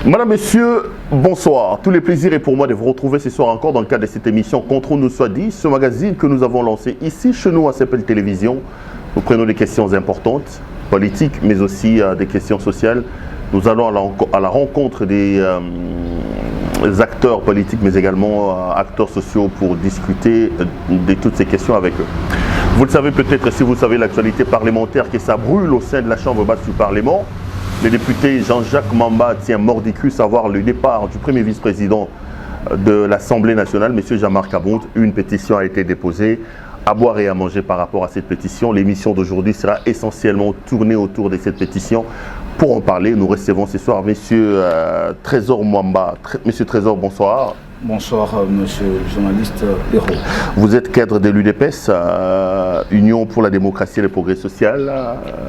Madame, Monsieur, bonsoir. Tous les plaisirs est pour moi de vous retrouver ce soir encore dans le cadre de cette émission Contre nous soit dit, ce magazine que nous avons lancé ici chez nous à CPL Télévision. Nous prenons des questions importantes, politiques, mais aussi des questions sociales. Nous allons à la rencontre des acteurs politiques, mais également acteurs sociaux pour discuter de toutes ces questions avec eux. Vous le savez peut-être, si vous savez l'actualité parlementaire, que ça brûle au sein de la Chambre basse du Parlement. Le député Jean-Jacques Mamba tient mordicus à voir le départ du premier vice-président de l'Assemblée nationale, M. Jean-Marc Abounde. Une pétition a été déposée. À boire et à manger par rapport à cette pétition. L'émission d'aujourd'hui sera essentiellement tournée autour de cette pétition. Pour en parler, nous recevons ce soir M. Trésor Mwamba. Monsieur Trésor, bonsoir. Bonsoir, monsieur le journaliste Hérault. Vous êtes cadre de l'UDPS, Union pour la démocratie et le progrès social,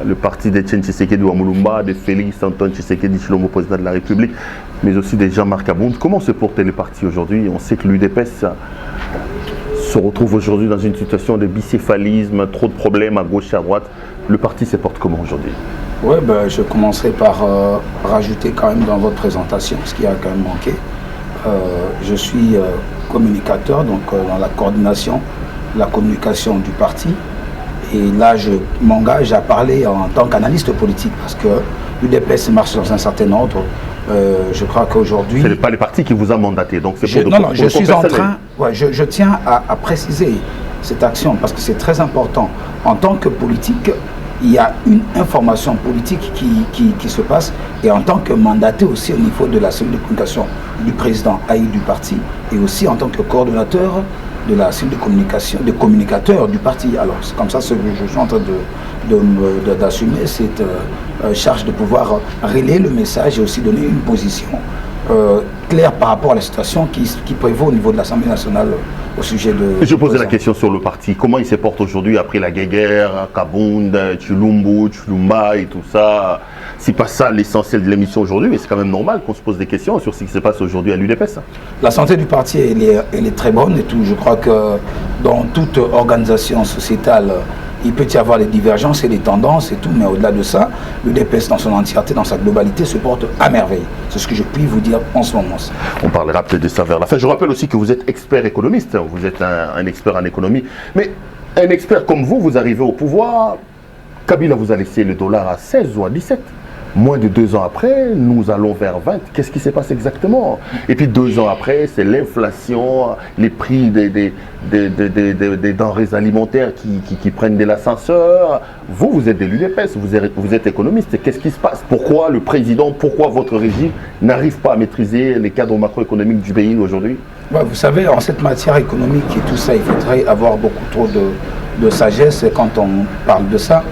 le parti d'Etienne Tshisekedi Wamulumba, de Félix Antoine Tshisekedi Tshilombo, président de la République, mais aussi de Jean-Marc Abounde. Comment se portent les partis aujourd'hui? On sait que l'UDPS se retrouve aujourd'hui dans une situation de bicéphalisme, trop de problèmes à gauche et à droite. Le parti se porte comment aujourd'hui? Oui, je commencerai par rajouter quand même dans votre présentation ce qui a quand même manqué. Je suis communicateur, donc dans la coordination, la communication du parti. Et là, je m'engage à parler en tant qu'analyste politique, parce que l'UDPS marche dans un certain ordre. Je crois qu'aujourd'hui... Ce n'est pas le parti qui vous a mandaté, donc c'est pour... Non, je suis en train... Ouais, je tiens à préciser cette action, parce que c'est très important. En tant que politique, il y a une information politique qui se passe, et en tant que mandaté aussi au niveau de la cellule de communication du président Haï du parti, et aussi en tant que coordonnateur de la cellule de communication, de communicateur du parti. Alors c'est comme ça que je suis en train d'assumer cette charge de pouvoir relayer le message et aussi donner une position claire par rapport à la situation qui prévaut au niveau de l'Assemblée nationale au sujet de... Je posais la question sur le parti. Comment il se porte aujourd'hui après la guerre, Kabound, Tshilombo, Tshilomba et tout ça? C'est pas ça l'essentiel de l'émission aujourd'hui, mais c'est quand même normal qu'on se pose des questions sur ce qui se passe aujourd'hui à l'UDPS. La santé du parti, elle est très bonne et tout. Je crois que dans toute organisation sociétale, il peut y avoir des divergences et des tendances et tout, mais au-delà de ça, l'UDPS dans son entièreté, dans sa globalité, se porte à merveille. C'est ce que je puis vous dire en ce moment. On parlera peut-être de ça vers la fin. Je rappelle aussi que vous êtes expert économiste, vous êtes un expert en économie, mais un expert comme vous arrivez au pouvoir, Kabila vous a laissé le dollar à 16 ou à 17. Moins de 2 ans après, nous allons vers 20. Qu'est-ce qui se passe exactement? Et puis 2 ans après, c'est l'inflation, les prix des denrées alimentaires qui prennent de l'ascenseur. Vous êtes de l'UDPS, vous êtes économiste. Qu'est-ce qui se passe? Pourquoi le président, pourquoi votre régime n'arrive pas à maîtriser les cadres macroéconomiques du pays aujourd'hui? Vous savez, en cette matière économique et tout ça, il faudrait avoir beaucoup trop de sagesse quand on parle de ça.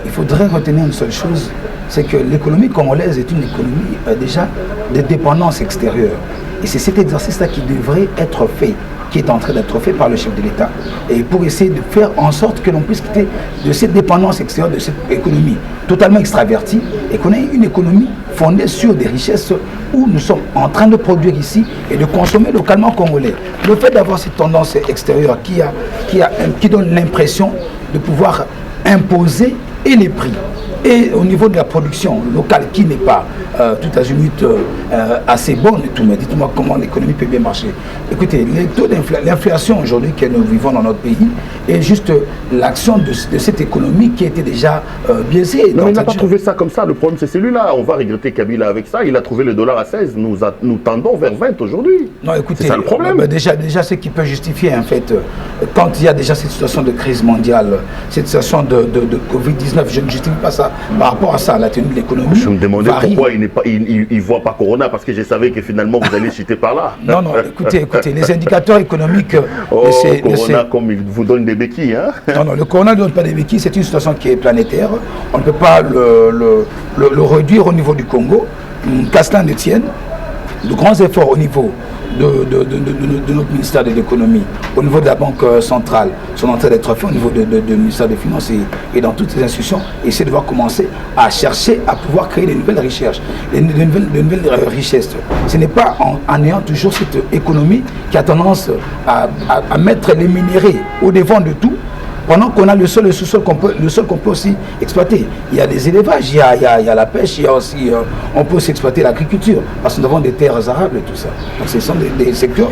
Il faudrait retenir une seule chose, c'est que l'économie congolaise est une économie déjà de dépendance extérieure. Et c'est cet exercice-là qui devrait être fait, qui est en train d'être fait par le chef de l'État, et pour essayer de faire en sorte que l'on puisse quitter de cette dépendance extérieure, de cette économie totalement extravertie, et qu'on ait une économie fondée sur des richesses où nous sommes en train de produire ici et de consommer localement congolais. Le fait d'avoir cette tendance extérieure qui donne l'impression de pouvoir imposer et les prix, et au niveau de la production locale qui n'est pas tout azimut assez bonne et tout, mais dites-moi comment l'économie peut bien marcher. Écoutez, les taux l'inflation aujourd'hui que nous vivons dans notre pays est juste l'action de cette économie qui était déjà biaisée. Non, mais il n'a pas trouvé ça comme ça. Le problème, c'est celui-là. On va regretter Kabila avec ça. Il a trouvé le dollar à 16. Nous tendons vers 20 aujourd'hui. Non, écoutez, c'est ça le problème. Déjà, ce qui peut justifier, en fait, quand il y a déjà cette situation de crise mondiale, cette situation de Covid-19, je ne justifie pas ça par rapport à ça, la tenue de l'économie. Je me demandais pourquoi il ne voit pas Corona, parce que je savais que finalement vous allez chuter par là. Non, écoutez, les indicateurs économiques... Corona, comme il vous donne des béquilles, hein? Non, le Corona ne donne pas des béquilles, c'est une situation qui est planétaire. On ne peut pas le réduire au niveau du Congo. Qu'à cela ne tienne, de grands efforts au niveau de notre ministère de l'économie, au niveau de la Banque centrale, sont en train d'être faits au niveau du ministère des Finances et dans toutes les institutions, et c'est de devoir commencer à chercher à pouvoir créer de nouvelles richesses. Ce n'est pas en ayant toujours cette économie qui a tendance à mettre les minéraux au devant de tout, pendant qu'on a le sol et le sous-sol qu'on peut aussi exploiter. Il y a des élevages, il y a la pêche, il y a aussi, on peut aussi exploiter l'agriculture, parce que nous avons des terres arables et tout ça. Donc ce sont des secteurs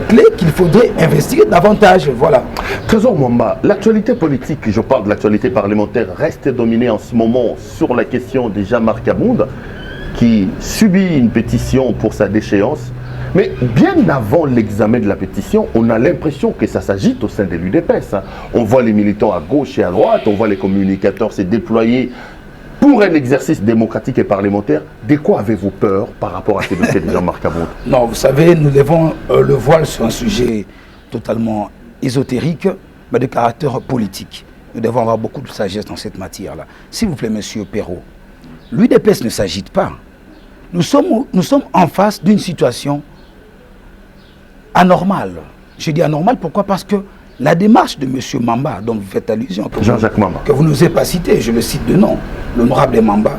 clés qu'il faudrait investir davantage. Voilà. Trésor Mwamba, l'actualité politique, je parle de l'actualité parlementaire, reste dominée en ce moment sur la question de Jean-Marc Kabound, qui subit une pétition pour sa déchéance. Mais bien avant l'examen de la pétition, on a l'impression que ça s'agite au sein de l'UDPS. On voit les militants à gauche et à droite, on voit les communicateurs se déployer pour un exercice démocratique et parlementaire. De quoi avez-vous peur par rapport à ce dossier de Jean-Marc Kabound? Non, vous savez, nous levons le voile sur un sujet totalement ésotérique, mais de caractère politique. Nous devons avoir beaucoup de sagesse dans cette matière-là. S'il vous plaît, monsieur Perrault, l'UDPS ne s'agite pas. Nous sommes en face d'une situation anormal. Je dis anormal, pourquoi? Parce que la démarche de M. Mamba, dont vous faites allusion, Jean-Jacques Mamba, que vous n'osez pas citer, je le cite de nom, l'honorable Mamba,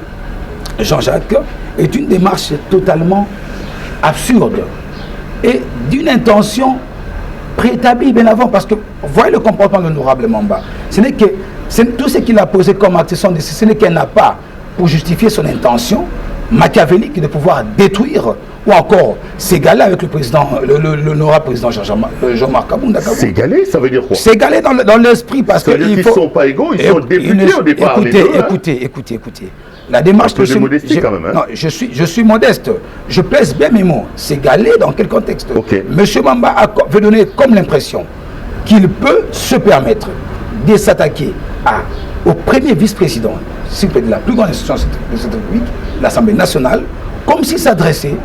Jean-Jacques, est une démarche totalement absurde et d'une intention préétablie bien avant, parce que voyez le comportement de l'honorable Mamba. Ce n'est que tout ce qu'il a posé comme acte, ce n'est qu'un appât pour justifier son intention machiavélique de pouvoir détruire ou encore s'égaler avec le président, l'honorable président Jean-Marc Kabound. S'égaler, ça veut dire quoi? S'égaler dans l'esprit, parce que ils ne sont pas égaux, ils sont députés au départ. Écoutez. La démarche de modestie quand même. Hein? Non, je suis modeste. Je pèse bien mes mots. S'égaler dans quel contexte? Monsieur Mamba veut donner comme l'impression qu'il peut se permettre de s'attaquer au premier vice-président, s'il plaît, de la plus grande institution de cette République, l'Assemblée nationale, comme s'il s'adressait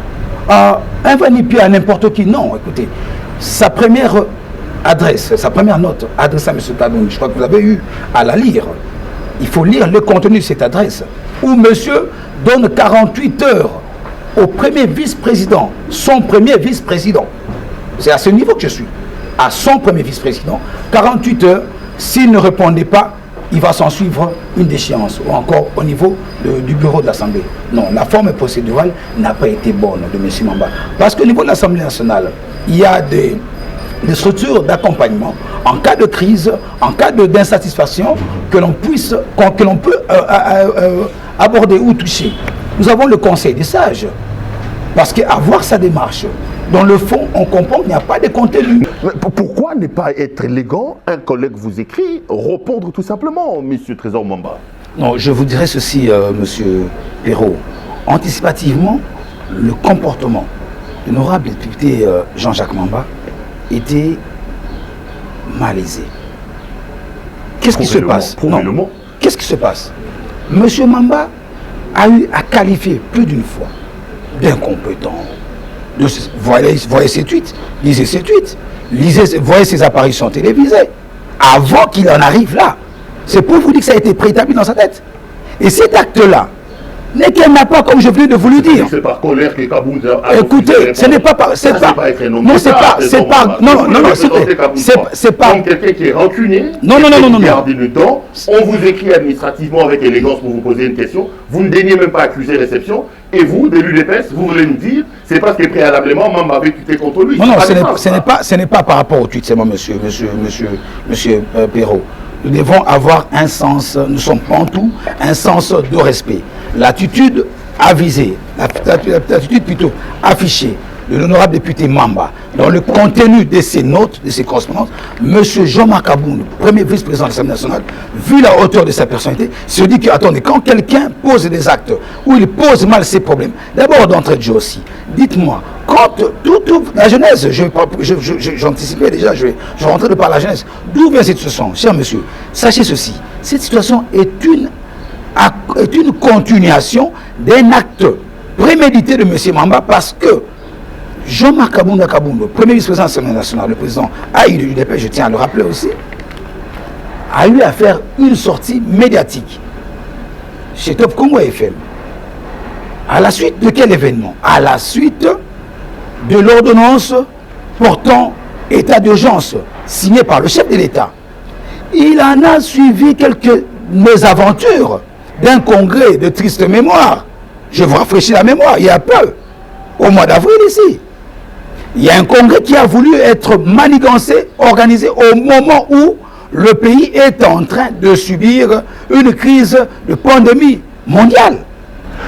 à un vanipier, à n'importe qui. Non, écoutez, sa première adresse, sa première note adressée à M. Kabound, je crois que vous avez eu à la lire. Il faut lire le contenu de cette adresse, où monsieur donne 48 heures au premier vice-président, son premier vice-président. C'est à ce niveau que je suis. À son premier vice-président, 48 heures, s'il ne répondait pas, il va s'en suivre une déchéance, ou encore au niveau du bureau de l'Assemblée. Non, la forme procédurale n'a pas été bonne de M. Mamba. Parce qu'au niveau de l'Assemblée nationale, il y a des structures d'accompagnement en cas de crise, en cas d'insatisfaction, que l'on peut aborder ou toucher. Nous avons le Conseil des sages, parce qu'à voir sa démarche, dans le fond, on comprend qu'il n'y a pas de contenu. Mais pourquoi ne pas être élégant? Un collègue vous écrit, répondre tout simplement, M. Trésor Mamba. Non, je vous dirais ceci, M. Perrault. Anticipativement, le comportement de l'honorable député Jean-Jacques Mamba était malaisé. Qu'est-ce qui se passe? Qu'est-ce qui se passe? M. Mamba a eu à qualifier plus d'une fois d'incompétent. Voyez ses tweets, lisez ses tweets, voyez ses apparitions télévisées, avant qu'il en arrive là. C'est pour vous dire que ça a été préétabli dans sa tête. Et cet acte-là n'est qu'elle n'a pas, comme je venais de vous le dire. C'est par colère que Kabound a... Écoutez, ce n'est pas par... C'est pas... Non, c'est pas... Non, c'est pas... Comme quelqu'un qui est rancunier, non. Garde le temps, on vous écrit administrativement avec élégance pour vous poser une question, vous ne daignez même pas accuser réception, et vous, de l'UDPS, vous voulez nous dire, c'est parce que préalablement, Mamba avait tweeté contre lui. Non, ce n'est pas par rapport au tweet, c'est moi, monsieur Perrault. Nous devons avoir un sens, nous sommes en tout, un sens de respect. L'attitude avisée, l'attitude plutôt affichée de l'honorable député Mamba, dans le contenu de ses notes, de ses correspondances, M. Jean-Marc Kabound, premier vice-président de l'Assemblée nationale, vu la hauteur de sa personnalité, se dit que, attendez, quand quelqu'un pose des actes où il pose mal ses problèmes, d'abord d'entrée de jeu aussi, dites-moi, quand toute la jeunesse, j'anticipais déjà, je rentrais par la jeunesse, d'où vient cette situation? Cher monsieur, sachez ceci, cette situation est une continuation d'un acte prémédité de M. Mamba, parce que Jean-Marc Kabound, premier vice-président de l'Assemblée nationale, le président AI de l'UDP, je tiens à le rappeler aussi, a eu à faire une sortie médiatique chez Top Congo FM. À la suite de quel événement? À la suite de l'ordonnance portant état d'urgence signée par le chef de l'État. Il en a suivi quelques mésaventures d'un congrès de triste mémoire. Je vous rafraîchis la mémoire, il y a peu, au mois d'avril ici. Il y a un congrès qui a voulu être manigancé, organisé au moment où le pays est en train de subir une crise de pandémie mondiale.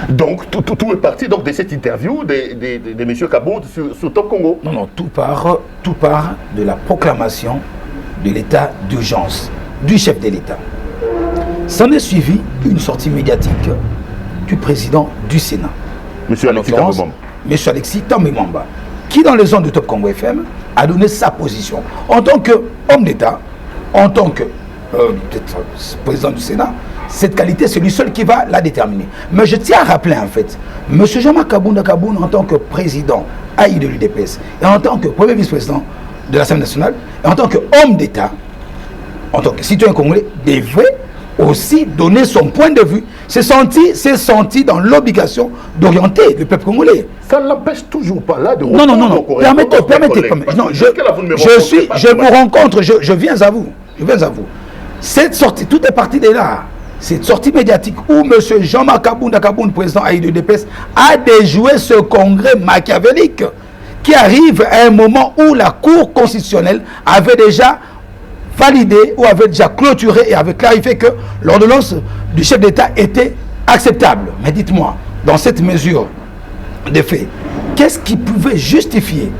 Donc, tout est parti donc, de cette interview de M. Kabound sur Top Congo. Non, non, tout part de la proclamation de l'état d'urgence du chef de l'État. S'en est suivi une sortie médiatique du président du Sénat. M. Alexis Tambemamba. M. Alexis Tambemamba, qui dans les ondes de Top Congo FM a donné sa position en tant qu'homme d'État, en tant que président du Sénat. Cette qualité, c'est lui seul qui va la déterminer. Mais je tiens à rappeler en fait, M. Jean-Marc Kabound en tant que président AI de l'UDPS et en tant que premier vice-président de l'Assemblée nationale et en tant qu'homme d'État, en tant que citoyen congolais, devrait aussi donner son point de vue. C'est senti dans l'obligation d'orienter le peuple congolais. Ça ne l'empêche toujours pas là de... Non. Permettez. Non, je vous rencontre, je viens à vous. Cette sortie, tout est parti de là. Cette sortie médiatique où M. Jean-Marc Kabound, président AI de l'UDPS, a déjoué ce congrès machiavélique qui arrive à un moment où la Cour constitutionnelle avait déjà validé ou avait déjà clôturé et avait clarifié que l'ordonnance du chef d'État était acceptable. Mais dites-moi, dans cette mesure de fait, qu'est-ce qui pouvait justifier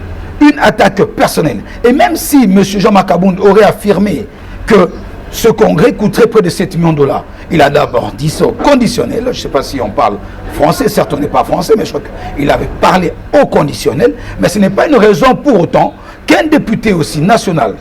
une attaque personnelle? Et même si M. Jean-Marc Kabound aurait affirmé que ce congrès coûterait près de 7 millions de dollars, il a d'abord dit ça au conditionnel. Je ne sais pas si on parle français, certes on n'est pas français, mais je crois qu'il avait parlé au conditionnel. Mais ce n'est pas une raison pour autant qu'un député aussi national,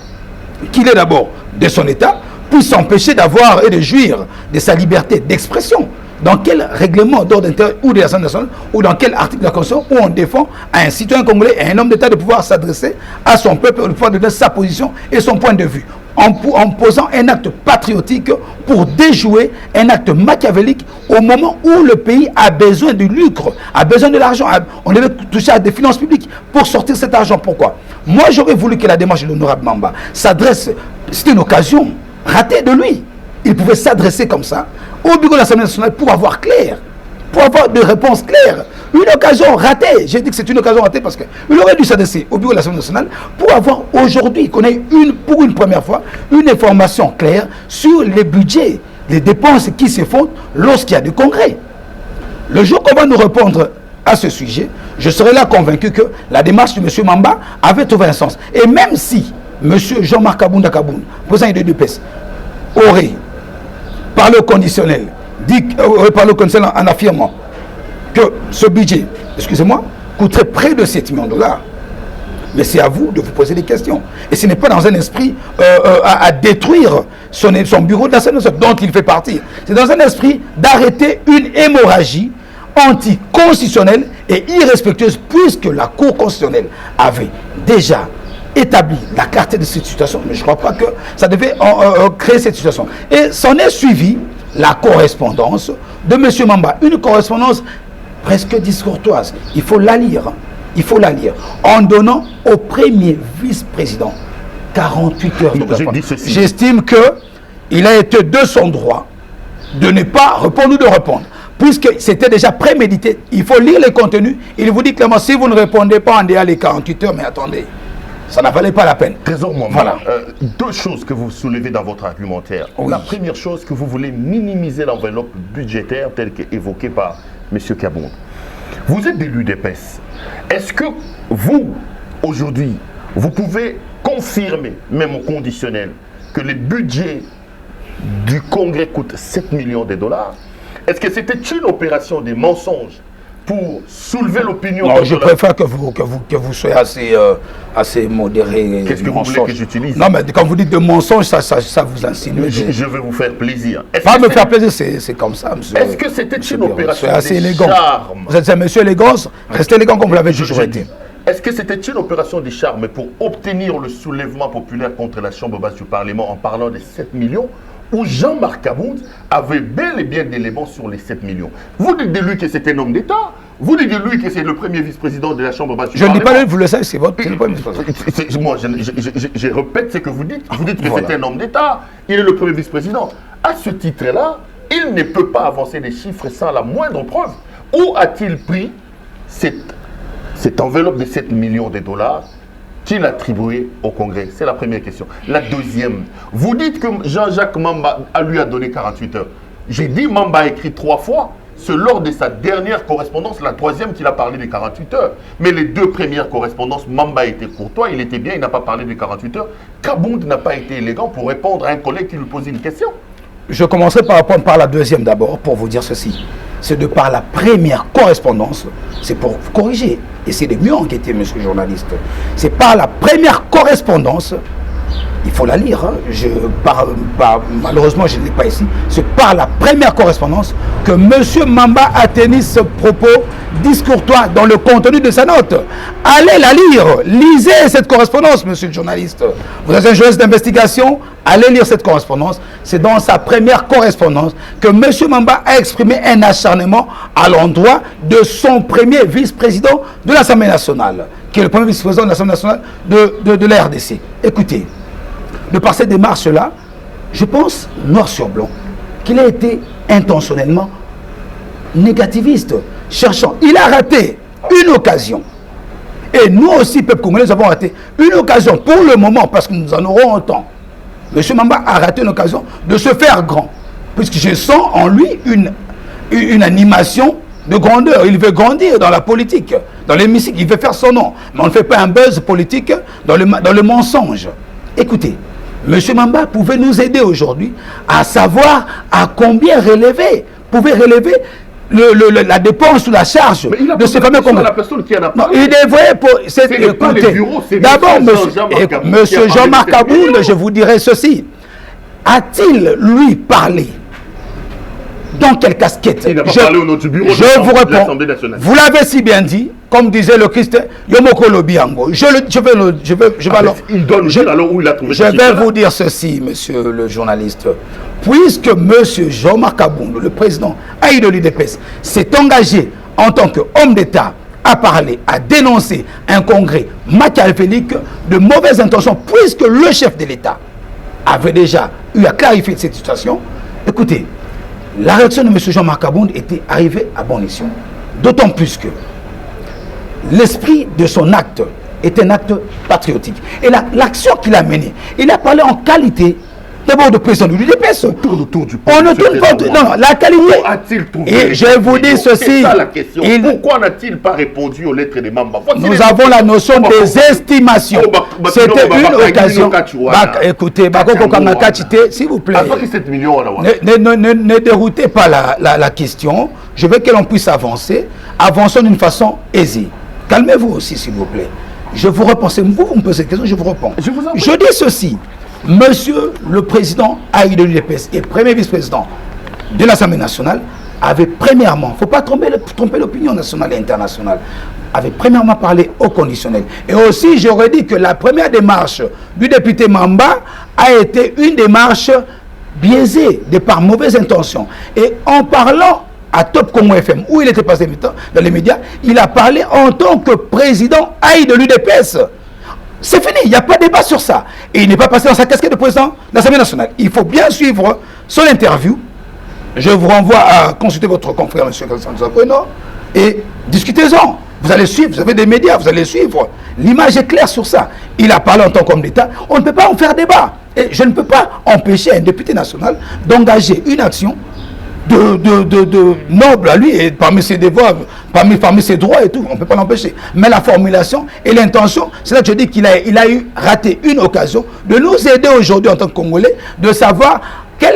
qu'il est d'abord de son État, puisse s'empêcher d'avoir et de jouir de sa liberté d'expression. Dans quel règlement d'ordre intérieur ou de l'Assemblée nationale ou dans quel article de la Constitution où on défend à un citoyen congolais et à un homme d'État de pouvoir s'adresser à son peuple, de pouvoir donner sa position et son point de vue en posant un acte patriotique pour déjouer un acte machiavélique au moment où le pays a besoin du lucre, a besoin de l'argent. On devait toucher à des finances publiques pour sortir cet argent. Pourquoi? Moi, j'aurais voulu que la démarche de l'honorable Mamba s'adresse, c'était une occasion ratée de lui. Il pouvait s'adresser comme ça au bureau de l'Assemblée nationale pour avoir clair, pour avoir des réponses claires. Une occasion ratée. J'ai dit que c'est une occasion ratée parce qu'il aurait dû s'adresser au bureau de l'Assemblée nationale pour avoir aujourd'hui, qu'on ait pour une première fois, une information claire sur les budgets, les dépenses qui se font lorsqu'il y a des congrès. Le jour qu'on va nous répondre à ce sujet, je serai là convaincu que la démarche de M. Mamba avait trouvé un sens. Et même si M. Jean-Marc Kabound, président de l'UDPS, aurait, par le conditionnel, en affirmant que ce budget, excusez-moi, coûterait près de 7 millions de dollars. Mais c'est à vous de vous poser des questions. Et ce n'est pas dans un esprit à détruire son bureau de l'Assemblée nationale dont il fait partie. C'est dans un esprit d'arrêter une hémorragie anticonstitutionnelle et irrespectueuse, puisque la Cour constitutionnelle avait déjà établi la clarté de cette situation. Mais je ne crois pas que ça devait créer cette situation. Et s'en est suivi la correspondance de M. Mamba. Une correspondance presque discourtoise. Il faut la lire. Il faut la lire. En donnant au premier vice-président 48 heures de réponse. J'estime qu'il a été de son droit de ne pas répondre ou de répondre. Puisque c'était déjà prémédité. Il faut lire les contenus. Il vous dit clairement, si vous ne répondez pas en dehors les 48 heures, mais attendez, ça n'a valait pas la peine. Trésor Mwamba, voilà. Deux choses que vous soulevez dans votre argumentaire. Oui. La première chose, que vous voulez minimiser l'enveloppe budgétaire telle qu'évoquée par M. Kabound. Vous êtes de l'UDPS. Est-ce que vous, aujourd'hui, vous pouvez confirmer, même au conditionnel, que le budget du Congrès coûte 7 millions de dollars? Est-ce que c'était une opération des mensonges pour soulever l'opinion? Non, je préfère que vous soyez assez modéré. Qu'est-ce que vous voulez que j'utilise? Non, mais quand vous dites de mensonges, ça vous insinue. Je vais vous faire plaisir. Pas me faire plaisir, c'est comme ça, monsieur. Est-ce que c'était une opération assez de élégant. charme? Vous êtes un monsieur élégance, restez élégant comme vous l'avez toujours été. Est-ce que c'était une opération de charme pour obtenir le soulèvement populaire contre la Chambre basse du Parlement en parlant de 7 millions? Où Jean-Marc Kabound avait bel et bien d'éléments sur les 7 millions. Vous dites de lui que c'est un homme d'État. Vous dites de lui que c'est le premier vice-président de la Chambre basse du Parlement. Je ne dis pas lui, vous le savez, c'est votre premier vice-président. Moi, je répète ce que vous dites. Vous dites que c'est un homme d'État. Il est le premier vice-président. À ce titre-là, il ne peut pas avancer des chiffres sans la moindre preuve. Où a-t-il pris cette enveloppe de 7 millions de dollars qu'il attribué au Congrès? C'est la première question. La deuxième, vous dites que Jean-Jacques Mamba lui a donné 48 heures. J'ai dit Mamba a écrit 3 fois. C'est lors de sa dernière correspondance, la troisième, qu'il a parlé des 48 heures. Mais les 2 premières correspondances, Mamba était courtois, il était bien, il n'a pas parlé des 48 heures. Kabound n'a pas été élégant pour répondre à un collègue qui lui posait une question. Je commencerai par répondre par la deuxième d'abord, pour vous dire ceci. C'est de par la première correspondance, c'est pour vous corriger, et c'est de mieux enquêter, monsieur le journaliste. C'est par la première correspondance, il faut la lire, hein. Malheureusement je ne l'ai pas ici, c'est par la première correspondance que monsieur Mamba a tenu ce propos discourtois dans le contenu de sa note. Allez la lire, lisez cette correspondance, monsieur le journaliste. Vous êtes un journaliste d'investigation, allez lire cette correspondance. C'est dans sa première correspondance que monsieur Mamba a exprimé un acharnement à l'endroit de son premier vice-président de l'Assemblée nationale, qui est le premier vice-président de l'Assemblée nationale de la RDC. Écoutez, de par cette démarche-là, je pense, noir sur blanc, qu'il a été intentionnellement négativiste, cherchant. Il a raté une occasion. Et nous aussi, peuple congolais, nous avons raté une occasion pour le moment, parce que nous en aurons autant. M. Mamba a raté une occasion de se faire grand, puisque je sens en lui une animation de grandeur. Il veut grandir dans la politique, dans l'hémicycle, il veut faire son nom. Mais on ne fait pas un buzz politique dans le mensonge. Écoutez, M. Mamba pouvait nous aider aujourd'hui à savoir à combien relever, pouvait relever la dépense ou la charge de ces fameux congrès. La personne qui en a non, il devrait pour d'abord, M. Jean-Marc Kabound, je vous dirai ceci. A-t-il lui parlé? Dans quelle casquette? Il n'a pas parlé au nom du bureau je vous réponds. l'Assemblée nationale. Vous l'avez si bien dit, comme disait le Christ, Yomoko Lobiango. Je vais vous dire ceci, monsieur le journaliste. Puisque monsieur Jean-Marc Kabound, le président de l'UDPS, s'est engagé en tant qu'homme d'État à parler, à dénoncer un congrès machiavélique de mauvaises intentions, puisque le chef de l'État avait déjà eu à clarifier cette situation, écoutez, la réaction de M. Jean-Marc Kabound était arrivée à bon escient. D'autant plus que l'esprit de son acte est un acte patriotique. Et l'action qu'il a menée, il a parlé en qualité d'abord de président de l'UDPS. On ne tourne pas. Non, la qualité. Et je vous dis ceci. La question. Pourquoi n'a-t-il pas répondu aux lettres de Mamba? Nous avons la notion des estimations. C'était une occasion. Écoutez, s'il vous plaît. Ne déroutez pas la question. Je veux que l'on puisse avancer. Avançons d'une façon aisée. Calmez-vous aussi, s'il vous plaît. Je vous réponds. Vous me posez cette question, je vous réponds. Je dis ceci. Monsieur le président de l'UDPS et premier vice-président de l'Assemblée nationale avait premièrement, il ne faut pas tromper l'opinion nationale et internationale, avait premièrement parlé au conditionnel. Et aussi, j'aurais dit que la première démarche du député Mamba a été une démarche biaisée, de par mauvaise intention. Et en parlant à Top Congo FM, où il était passé dans les médias, il a parlé en tant que président de l'UDPS. C'est fini, il n'y a pas de débat sur ça. Et il n'est pas passé dans sa casquette de président de l'Assemblée nationale. Il faut bien suivre son interview. Je vous renvoie à consulter votre confrère, M. Kalsanzakoueno, et discutez-en. Vous allez suivre, vous avez des médias, vous allez suivre. L'image est claire sur ça. Il a parlé en tant qu'homme d'État. On ne peut pas en faire débat. Et je ne peux pas empêcher un député national d'engager une action de noble à lui, et parmi ses devoirs, parmi ses droits et tout, on ne peut pas l'empêcher. Mais la formulation et l'intention, c'est là que je dis qu'il a eu raté une occasion de nous aider aujourd'hui en tant que Congolais, de savoir quelle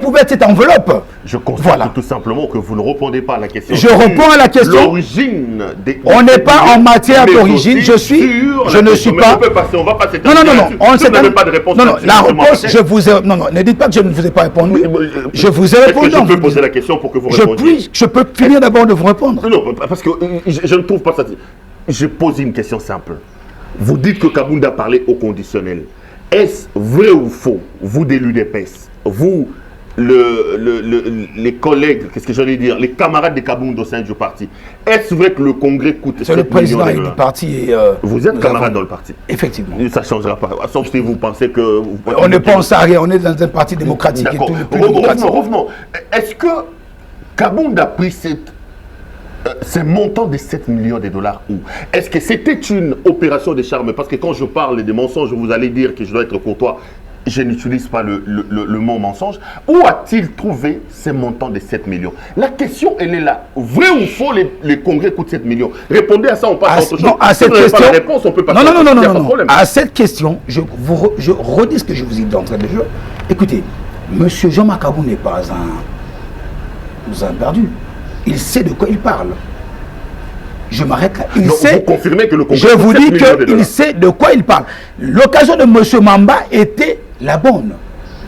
pouvait être cette enveloppe. Je constate tout simplement que vous ne répondez pas à la question. Je réponds à la question. L'origine des... On n'est pas en matière d'origine. Je ne suis pas... On va passer. Non. On ne pas de réponse. Non, la réponse, je vous ai... Non, ne dites pas que je ne vous ai pas répondu. Je vous ai répondu. Je peux poser la question pour que vous répondiez. Je peux finir d'abord de vous répondre. Non, parce que je ne trouve pas ça... Je pose une question simple. Vous dites que Kabound a parlé au conditionnel. Est-ce vrai ou faux, vous de l'UDPS, vous, les collègues, qu'est-ce que j'allais dire, les camarades de Kabound au sein du parti, est-ce vrai que le Congrès coûte 7 millions? C'est le président du parti. Vous êtes camarade dans le parti? Effectivement. Ça ne changera pas, sauf si vous pensez que... On ne pense à rien, on est dans un parti démocratique. D'accord, revenons. Est-ce que Kabound a pris cette Ce montant de 7 millions de dollars où? Est-ce que c'était une opération de charme? Parce que quand je parle des mensonges, vous allez dire que je dois être courtois. Je n'utilise pas le mot mensonge. Où a-t-il trouvé ce montant de 7 millions? La question, elle est là. Vrai ou faux, les congrès coûtent 7 millions? Répondez à ça, on passe à autre chose. Non, à cette question, pas la réponse, on peut pas. Non. À cette question, je redis ce que je vous ai dit d'entrée de jeu. Écoutez, M. Jean-Marc Aboun n'est pas un perdu. Il sait de quoi il parle. Je m'arrête là. Vous confirmez que le congrès je vous dis qu'il sait de quoi il parle. L'occasion de M. Mamba était la bonne,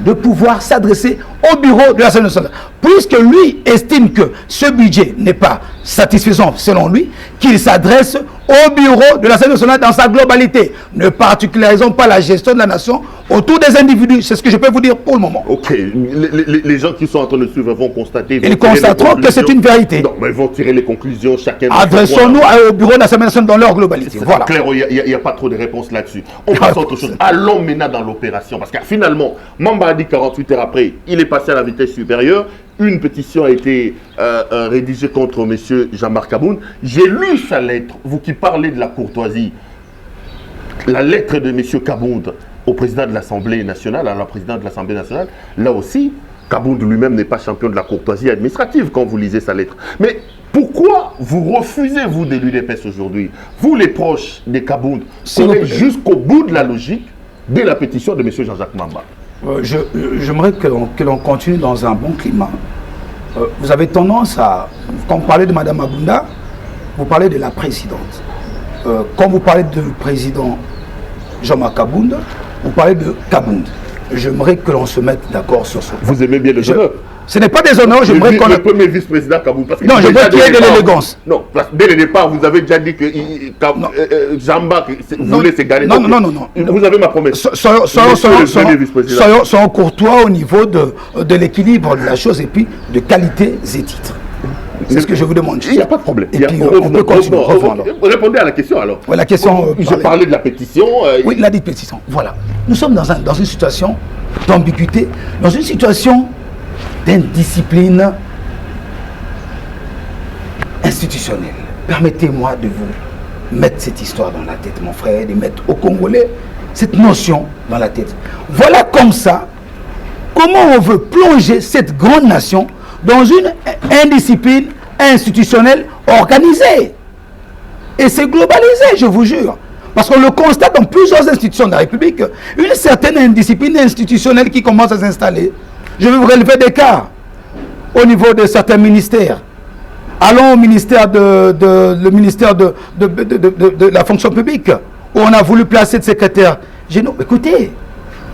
de pouvoir s'adresser au bureau de l'Assemblée nationale. Puisque lui estime que ce budget n'est pas satisfaisant selon lui, qu'il s'adresse au bureau de l'Assemblée nationale dans sa globalité. Ne particularisons pas la gestion de la nation autour des individus. C'est ce que je peux vous dire pour le moment. Ok, les gens qui sont en train de suivre vont constater. Ils constateront que c'est une vérité. Non, mais ils vont tirer les conclusions chacun. Adressons-nous au bureau de l'Assemblée nationale dans leur globalité. Voilà. Clair, il n'y a pas trop de réponses là-dessus. On passe à autre chose. Allons maintenant dans l'opération. Parce que finalement, Mamba a dit 48 heures après, il est passé à la vitesse supérieure. Une pétition a été rédigée contre M. Jean-Marc Aboun. J'ai lu sa lettre. Vous qui parlez de la courtoisie, la lettre de M. Kabound au président de l'Assemblée nationale, à la présidente de l'Assemblée nationale, là aussi, Kabound lui-même n'est pas champion de la courtoisie administrative quand vous lisez sa lettre. Mais pourquoi vous refusez, vous, de l'UDPS aujourd'hui, vous les proches de Kabound, jusqu'au bout de la logique de la pétition de M. Jean-Jacques Mamba? J'aimerais que l'on continue dans un bon climat. Vous avez tendance à, quand vous parlez de Mme Abunda, vous parlez de la présidente. Quand vous parlez du président Jean-Marc Kabound, vous parlez de Kabound. J'aimerais que l'on se mette d'accord sur ce point. Vous aimez bien les honneurs? Ce n'est pas des honneurs, j'aimerais qu'on... Le premier vice-président Kabound. Non, je veux qu'il y ait de l'élégance. Non, dès le départ, vous avez déjà dit que Jean-Marc voulait se garer. Non. Vous avez ma promesse. Soyons courtois au niveau de l'équilibre de la chose et puis de qualité et titres. C'est ce que je vous demande. Il n'y a pas de problème. Et puis, on peut continuer. Répondez à la question alors. Ouais, la question. Je parlais de la pétition. Oui, la dite pétition. Voilà. Nous sommes dans une situation d'ambiguïté, dans une situation d'indiscipline institutionnelle. Permettez-moi de vous mettre cette histoire dans la tête, mon frère, de mettre aux Congolais cette notion dans la tête. Voilà comme ça, comment on veut plonger cette grande nation dans une indiscipline institutionnelle organisée. Et c'est globalisé, je vous jure. Parce qu'on le constate dans plusieurs institutions de la République, une certaine indiscipline institutionnelle qui commence à s'installer. Je vais vous relever des cas au niveau de certains ministères. Allons au ministère de la fonction publique, où on a voulu placer de secrétaire. Écoutez,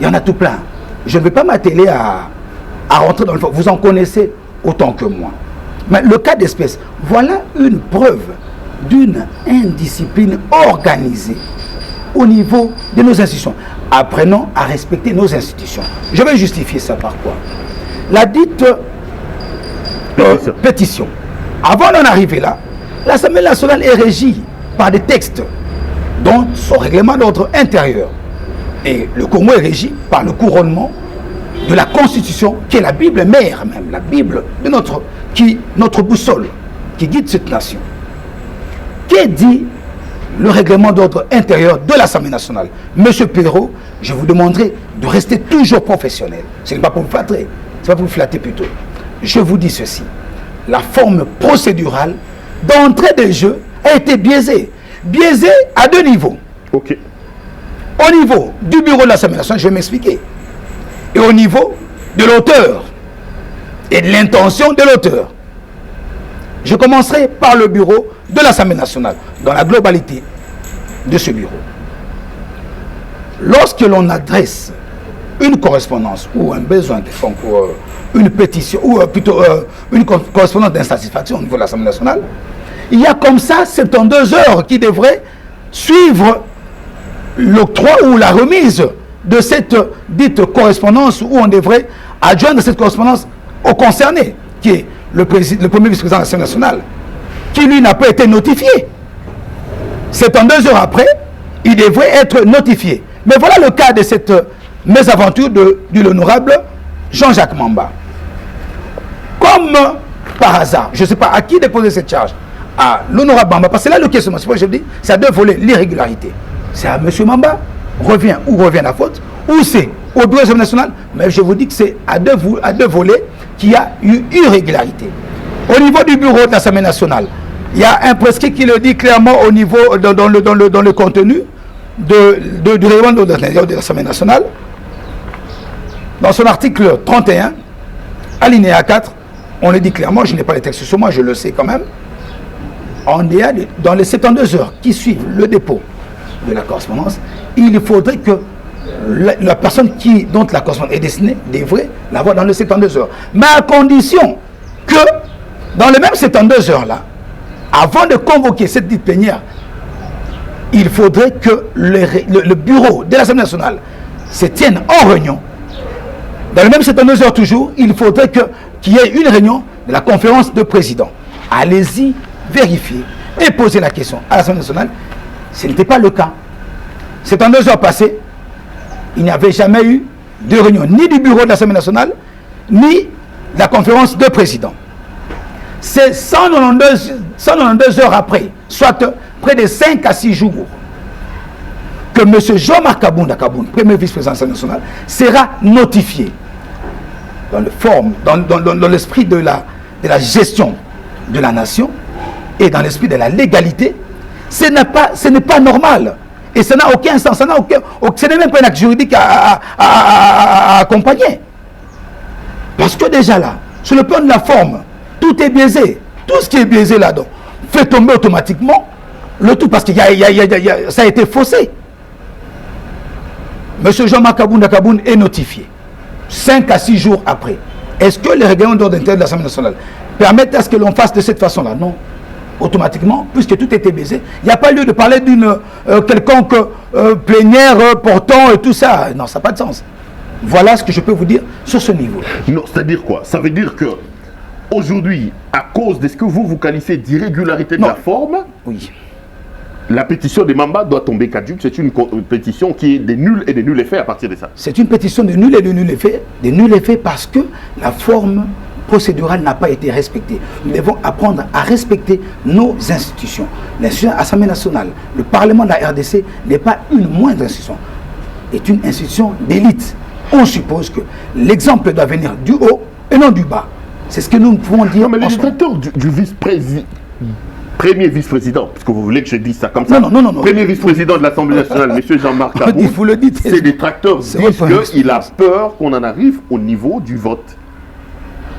il y en a tout plein. Je ne vais pas m'atteler à rentrer dans le fond. Vous en connaissez autant que moi. Mais le cas d'espèce, voilà une preuve d'une indiscipline organisée au niveau de nos institutions. Apprenons à respecter nos institutions. Je vais justifier ça par quoi? La dite pétition. Avant d'en arriver là, l'Assemblée nationale est régie par des textes, dont son règlement d'ordre intérieur. Et le Congo est régi par le couronnement de la Constitution, qui est la Bible mère même, la Bible de notre boussole, qui guide cette nation. Qu'est dit le règlement d'ordre intérieur de l'Assemblée nationale? Monsieur Perrault, je vous demanderai de rester toujours professionnel. Ce n'est pas pour vous flatter, c'est pas pour vous flatter plutôt. Je vous dis ceci, la forme procédurale d'entrée de jeu a été biaisée. Biaisée à deux niveaux. Ok. Au niveau du bureau de l'Assemblée nationale, je vais m'expliquer. Et au niveau de l'auteur et de l'intention de l'auteur. Je commencerai par le bureau de l'Assemblée nationale, dans la globalité de ce bureau. Lorsque l'on adresse une correspondance ou un besoin quelconque, une pétition, ou plutôt une correspondance d'insatisfaction au niveau de l'Assemblée nationale, il y a comme ça 72 heures qui devraient suivre l'octroi ou la remise de cette dite correspondance, où on devrait adjoindre cette correspondance au concerné, qui est le premier vice-président de l'Assemblée nationale, qui lui n'a pas été notifié. 72 heures après, il devrait être notifié. Mais voilà le cas de cette mésaventure de l'honorable Jean-Jacques Mamba. Comme par hasard, je ne sais pas à qui déposer cette charge, à l'honorable Mamba, parce que là, le questionnement, c'est pourquoi je dis, c'est à deux volets, l'irrégularité. C'est à M. Mamba, revient la faute, ou c'est au bureau de l'Assemblée nationale, mais je vous dis que c'est à deux volets qu'il y a eu irrégularité. Au niveau du bureau de l'Assemblée nationale, il y a un prescrit qui le dit clairement au niveau, dans le contenu du règlement de l'Assemblée nationale, dans son article 31, alinéa 4, on le dit clairement, je n'ai pas les textes sur moi, je le sais quand même, dans les 72 heures qui suivent le dépôt de la correspondance, il faudrait que la personne dont la correspondance est destinée devrait l'avoir dans les 72 heures. Mais à condition que, dans les mêmes 72 heures-là, avant de convoquer cette dite plénière, il faudrait que le bureau de l'Assemblée nationale se tienne en réunion. Dans les mêmes 72 heures toujours, il faudrait qu'il y ait une réunion de la conférence de présidents. Allez-y, vérifier et poser la question à l'Assemblée nationale. Ce n'était pas le cas. 72 heures passées, il n'y avait jamais eu de réunion ni du bureau de l'Assemblée nationale, ni de la conférence de présidents. C'est 192 heures après, soit près de 5 à 6 jours, que M. Jean-Marc Kabounda, premier vice-président de l'Assemblée nationale, sera notifié dans l'esprit de la gestion de la nation et dans l'esprit de la légalité. Ce n'est pas normal. Et ça n'a aucun sens. Ce n'est même pas un acte juridique à accompagner. Parce que déjà là, sur le plan de la forme, tout est biaisé. Tout ce qui est biaisé là-dedans fait tomber automatiquement le tout parce que ça a été faussé. M. Jean-Marc Kabounda est notifié 5 à 6 jours après. Est-ce que les règlements d'ordre intérieur de l'Assemblée nationale permettent à ce que l'on fasse de cette façon-là? Non. Automatiquement, puisque tout était baisé, il n'y a pas lieu de parler d'une quelconque plénière portant et tout ça. Non, ça n'a pas de sens. Voilà ce que je peux vous dire sur ce niveau. Non, c'est-à-dire quoi? Ça veut dire que aujourd'hui, à cause de ce que vous qualifiez d'irrégularité de la forme, oui, la pétition de Mamba doit tomber caduque. C'est une pétition qui est de nul et de nul effet à partir de ça. C'est une pétition de nul et de nul effet parce que la forme procédurale n'a pas été respectée. Nous devons apprendre à respecter nos institutions. L'institution Assemblée nationale, le Parlement de la RDC n'est pas une moindre institution, est une institution d'élite. On suppose que l'exemple doit venir du haut et non du bas. C'est ce que nous pouvons dire. Non, mais le directeur du vice-président, premier vice-président, parce que vous voulez que je dise ça comme ça. Non. Premier vice-président de l'Assemblée nationale, M. Jean-Marc Kabounda, vous le dites. ses détracteurs disent qu'il a peur qu'on en arrive au niveau du vote.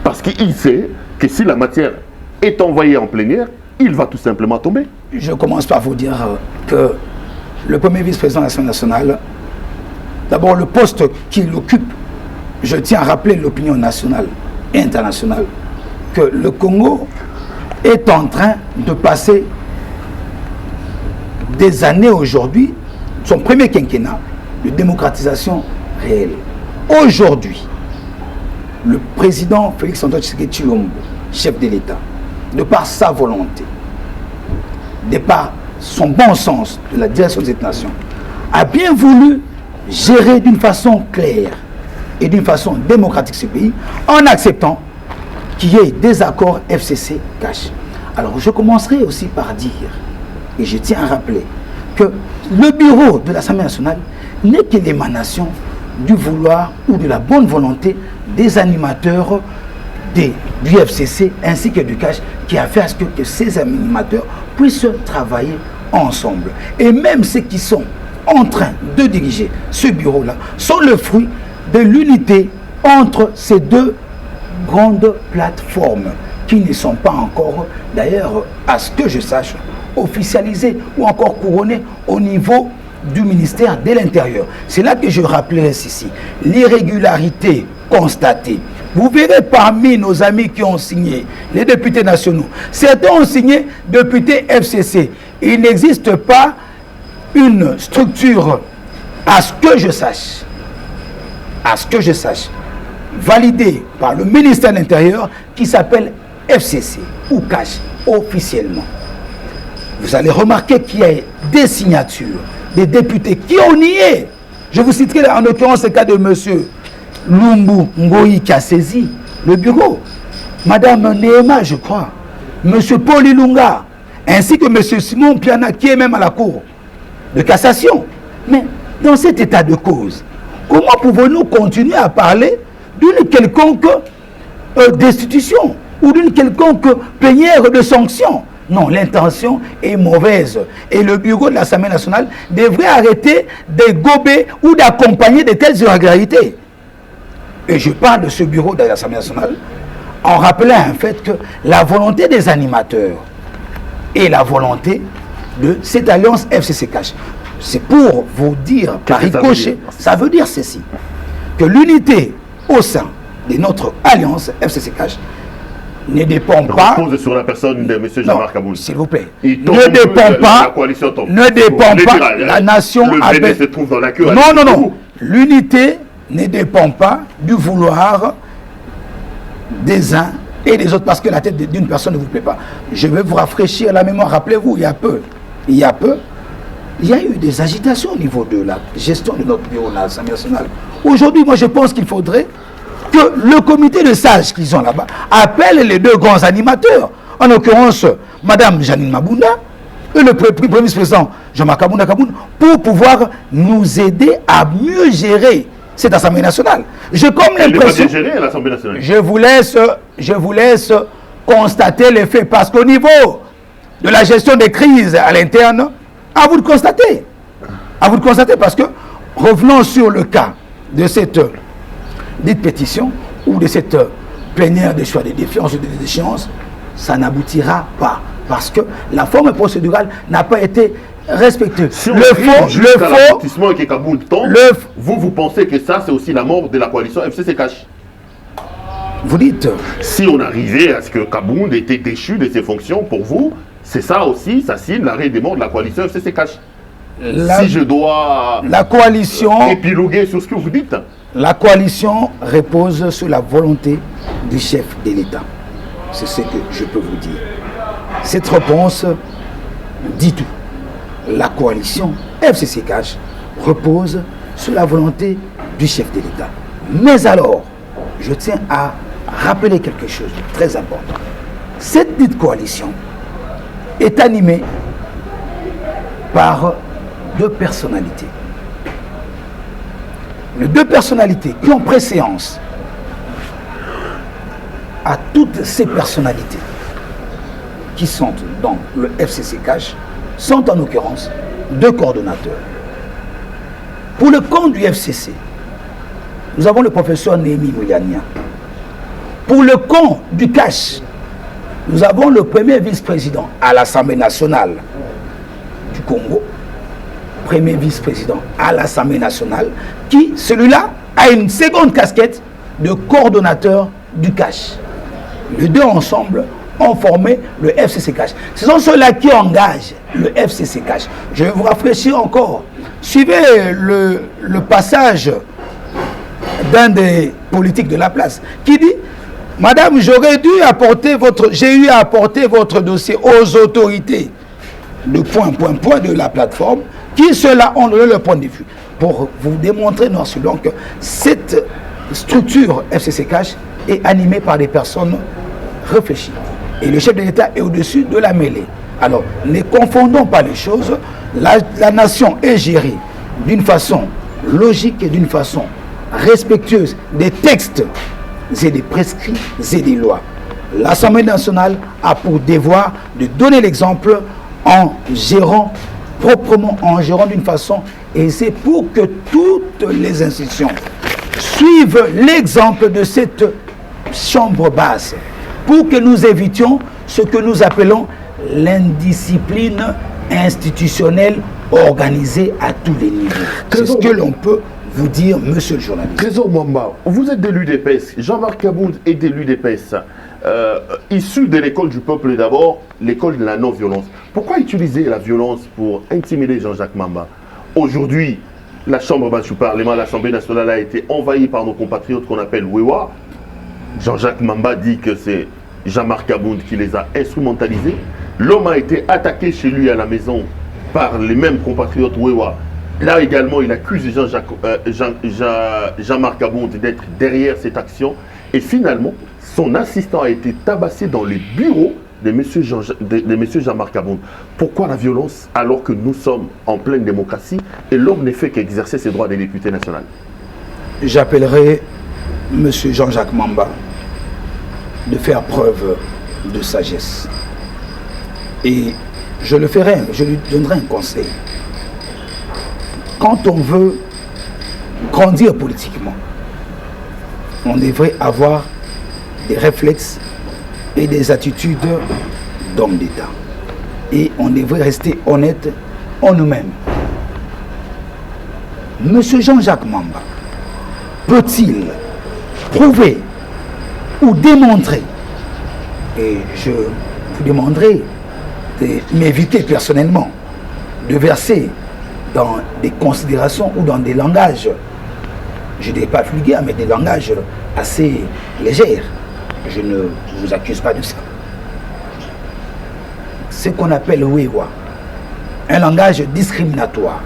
Parce qu'il sait que si la matière est envoyée en plénière, il va tout simplement tomber. Je commence par vous dire que le premier vice-président de l'Assemblée nationale, d'abord le poste qu'il occupe, je tiens à rappeler l'opinion nationale et internationale, que le Congo est en train de passer des années aujourd'hui, son premier quinquennat de démocratisation réelle. Aujourd'hui, le président Félix-Antoine Tshisekedi Tshilombo, chef de l'État, de par sa volonté, de par son bon sens de la direction de cette nation, a bien voulu gérer d'une façon claire et d'une façon démocratique ce pays, en acceptant qu'il y ait des accords FCC-CACH. Alors je commencerai aussi par dire, et je tiens à rappeler, que le bureau de l'Assemblée nationale n'est que l'émanation du vouloir ou de la bonne volonté des animateurs du FCC ainsi que du CACH, qui a fait à ce que ces animateurs puissent travailler ensemble. Et même ceux qui sont en train de diriger ce bureau-là sont le fruit de l'unité entre ces deux grandes plateformes qui ne sont pas encore, d'ailleurs, à ce que je sache, officialisées ou encore couronnées au niveau du ministère de l'Intérieur. C'est là que je rappellerai ceci. L'irrégularité constatée. Vous verrez parmi nos amis qui ont signé, les députés nationaux, certains ont signé députés FCC. Il n'existe pas une structure, à ce que je sache, validée par le ministère de l'Intérieur qui s'appelle FCC ou CACH officiellement. Vous allez remarquer qu'il y a des signatures des députés qui ont nié. Je vous citerai en l'occurrence le cas de M. Lumbu Ngoyi qui a saisi le bureau. Madame Neema, je crois. M. Paul Ilunga. ainsi que M. Simon Piana, qui est même à la Cour de cassation. Mais dans cet état de cause, comment pouvons-nous continuer à parler d'une quelconque destitution ou d'une quelconque plénière de sanctions? Non, l'intention est mauvaise. Et le bureau de l'Assemblée nationale devrait arrêter de gober ou d'accompagner de telles irrégularités. Et je parle de ce bureau de l'Assemblée nationale en rappelant en fait que la volonté des animateurs et la volonté de cette alliance FCC-CACH, c'est pour vous dire, par ricochet, ça veut dire ceci, que l'unité au sein de notre alliance FCC-CACH ne dépend pas... Repose sur la personne de M. Jean-Marc Aboul. S'il vous plaît. Ne dépend pas, la nation... Le BD se trouve dans la queue. Non. L'unité ne dépend pas du vouloir des uns et des autres, parce que la tête d'une personne ne vous plaît pas. Je vais vous rafraîchir la mémoire. Rappelez-vous, il y a eu des agitations au niveau de la gestion de notre bureau de l'Assemblée nationale. Aujourd'hui, moi, je pense qu'il faudrait que le comité de sages qu'ils ont là-bas appelle les deux grands animateurs, en l'occurrence Mme Janine Mabunda et le Premier vice-président Jean-Marc Abounda Kaboun, pour pouvoir nous aider à mieux gérer cette Assemblée nationale. J'ai comme l'impression... Je vous laisse constater les faits, parce qu'au niveau de la gestion des crises à l'interne, à vous de constater. À vous de constater, parce que revenons sur le cas de cette dite pétition ou de cette plénière de choix de défiance ou de déchéance, ça n'aboutira pas, parce que la forme procédurale n'a pas été respectée. Si vous pensez que ça, c'est aussi la mort de la coalition FCC-CACH? Vous dites... Si on arrivait à ce que Kabound était déchu de ses fonctions, pour vous, c'est ça aussi, ça signe l'arrêt des morts de la coalition FCC-CACH. Si je dois la coalition, épiloguer sur ce que vous dites. La coalition repose sur la volonté du chef de l'État. C'est ce que je peux vous dire. Cette réponse dit tout. La coalition FCC-CACH repose sur la volonté du chef de l'État. Mais alors, je tiens à rappeler quelque chose de très important. Cette dite coalition est animée par deux personnalités. Les deux personnalités qui ont préséance à toutes ces personnalités qui sont dans le FCC-CACH sont en l'occurrence deux coordonnateurs. Pour le compte du FCC, nous avons le professeur Némi Mouliania. Pour le compte du CACH, nous avons le premier vice-président à l'Assemblée nationale du Congo, premier vice-président à l'Assemblée nationale, qui, celui-là, a une seconde casquette de coordonnateur du CACH. Les deux ensemble ont formé le FCC-CACH. Ce sont ceux-là qui engagent le FCC-CACH. Je vais vous rafraîchir encore. Suivez le passage d'un des politiques de la place qui dit: Madame, j'ai eu à apporter votre dossier aux autorités de point de la plateforme, qui ceux-là ont donné leur point de vue. Pour vous démontrer noir sur blanc que cette structure FCC-CACH est animée par des personnes réfléchies. Et le chef de l'État est au-dessus de la mêlée. Alors, ne confondons pas les choses. La nation est gérée d'une façon logique et d'une façon respectueuse des textes et des prescrits et des lois. L'Assemblée nationale a pour devoir de donner l'exemple en gérant proprement, en gérant d'une façon, et c'est pour que toutes les institutions suivent l'exemple de cette chambre basse, pour que nous évitions ce que nous appelons l'indiscipline institutionnelle organisée à tous les niveaux. C'est ce que l'on peut vous dire, monsieur le journaliste. Trésor Mwamba, vous êtes de l'UDPS, Jean-Marc Kabound est de l'UDPS, issu de l'école du peuple d'abord, l'école de la non-violence. Pourquoi utiliser la violence pour intimider Jean-Jacques Mamba? Aujourd'hui, la Chambre basse du Parlement, l'Assemblée nationale a été envahie par nos compatriotes qu'on appelle Wewa. Jean-Jacques Mamba dit que c'est Jean-Marc Kabound qui les a instrumentalisés. L'homme a été attaqué chez lui à la maison par les mêmes compatriotes Wewa. Là également, il accuse Jean-Marc Kabound d'être derrière cette action. Et finalement, son assistant a été tabassé dans les bureaux de monsieur Jean-Marc Kabound. Pourquoi la violence alors que nous sommes en pleine démocratie et l'homme ne fait qu'exercer ses droits de député national? J'appellerai monsieur Jean-Jacques Mamba de faire preuve de sagesse. Et je le ferai, je lui donnerai un conseil. Quand on veut grandir politiquement, on devrait avoir des réflexes et des attitudes d'homme d'État. Et on devrait rester honnête en nous-mêmes. Monsieur Jean-Jacques Mamba peut-il prouver ou démontrer, et je vous demanderai de m'éviter personnellement de verser dans des considérations ou dans des langages, je ne dirais pas vulgaires, mais des langages assez légers. Je ne vous accuse pas de ça. Ce qu'on appelle Wewa, un langage discriminatoire.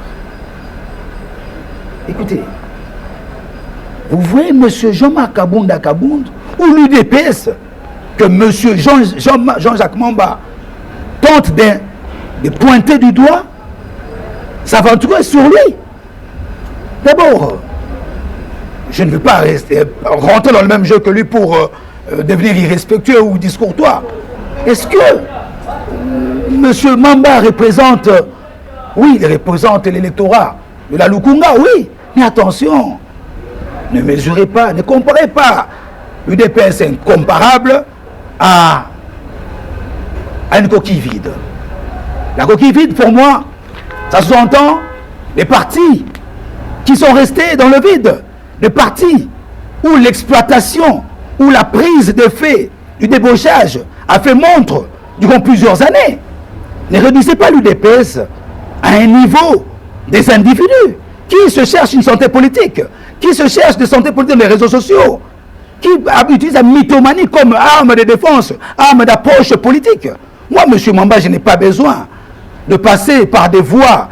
Écoutez, vous voyez M. Jean-Marc Kabound ou l'UDPS que M. Jean-Jacques Mamba tente de pointer du doigt, s'aventurer sur lui. D'abord, je ne veux pas rentrer dans le même jeu que lui pour devenir irrespectueux ou discourtois. Est-ce que M. Mamba représente, oui, il représente l'électorat de la Lukunga, oui, mais attention, ne mesurez pas, ne comparez pas l'UDPS incomparable à une coquille vide. La coquille vide, pour moi, ça sous-entend les partis qui sont restés dans le vide, des partis où l'exploitation, où la prise de fait du débauchage a fait montre durant plusieurs années. Ne réduisez pas l'UDPS à un niveau des individus qui se cherchent une santé politique, qui se cherchent de santé politique dans les réseaux sociaux, qui utilisent la mythomanie comme arme de défense, arme d'approche politique. Moi, M. Mamba, je n'ai pas besoin de passer par des voies